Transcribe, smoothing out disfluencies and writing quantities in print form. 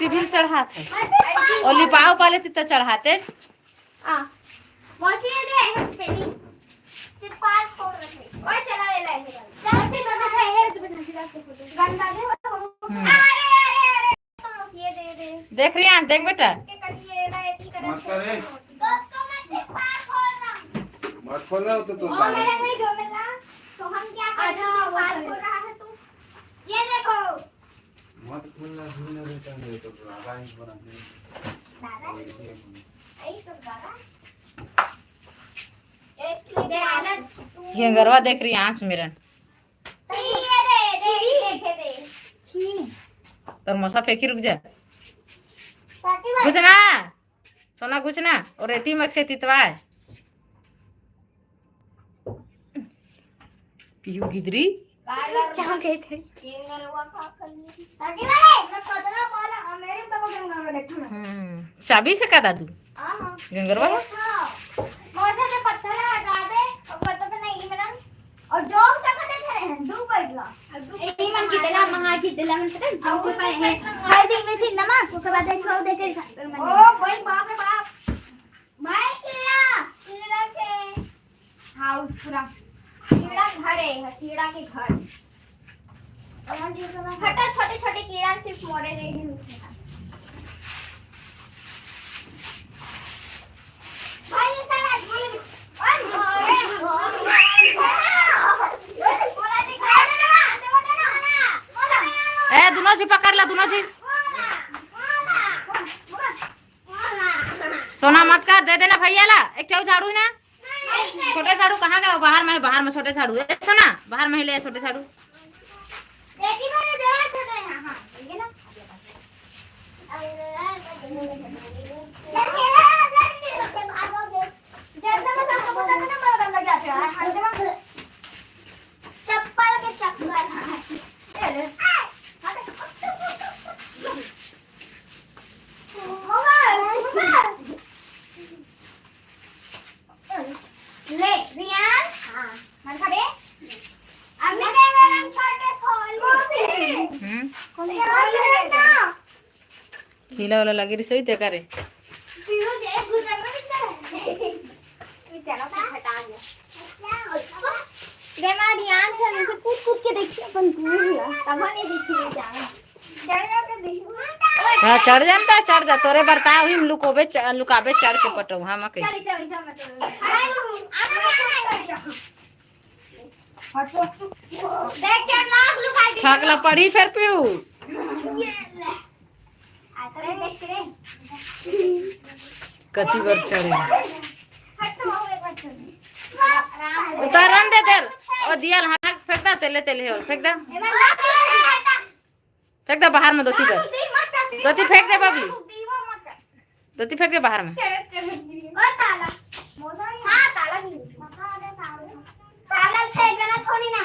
TV चढ़ाते और लिपाओ पाले तित चढ़ाते मौसी दे पेनी ते पार छोड़ रखे ओए चला ले ले चल से तो है तो गंदा दे अरे मौसी दे देख रही है देख बेटा मत करे दोस्तों मैं से पार खोल रहा मत खोल रहा हो तो ओ मेरा नहीं दो मेरा तो हम क्या कर रहे हैं पार खोल रहा है तू ये देखो मत खोलना भूलना रहता है तो आवाज बना दे दादा आई तो दादा दे आनंद ये गरवा देख रही है आंच मेरा सही है दे दे छी तर मसा फेंकी रुक जा साथी घुसना सोना घुसना और रेती मत से तितवा पीयू गिदरी क्या गए थे गंगरवा का करनी साथी वाले मैं पतला बोला मेरे तो गंगरवा देखो ना चाबी से का दादू हां गंगरवा मोटे से पत्थर हटा दे और पत्थर पे नहीं मैडम और जो तक देख रहे हैं दो बैठला एक मन की दिला महा की दिला मन पता जो के पर है हर दिन में से नमक उसके बाद देखो देखे ओ भाई बाप रे बाप भाई कीड़ा के हाउस पूरा कीड़ा घर है कीड़ा के घर हटा छोटे छोटे कीड़ा सिर्फ मोड़े गए हैं भाई सारा ए दोनों जी पकड़ ला दोनों जी सोना मत कर दे देना भैया ला एक चाऊ झाड़ू ना छोटे झाड़ू कहाँ गए बाहर में छोटे झाड़ू है सोना बाहर में ही ले छोटे झाड़ू देखी मैंने देवा छोटे हां ये ना चप्पल के चक्कर ले रियान हां मन खड़े अम्मी ने मेरा छोटे सोल मोदी कौन खिला वाला लगी रही सही देखा रे पीऊ दे गुजर में बेचारा हटा गया दे मां रियान से कूद कूद के देखिए अपन दूर गया तब नहीं दिखी जाए चढ़ जा के देखो हाँ चढ़ जा तोरे बर्ताव ही लुकाबे चढ़ के पटो हम के चल देख के लाग लुकाई दी ठगला पड़ी फिर पीऊ आतरे देख रे कति बार चढ़े हट तो हो एक बार चल उतारन दे दे ओ दिया हटा फेंक दा तेले और फेंक दा बाहर में दोती फेंक दे बबली दोती फेंक दे बाहर में ताला फेंकना थोड़ी ना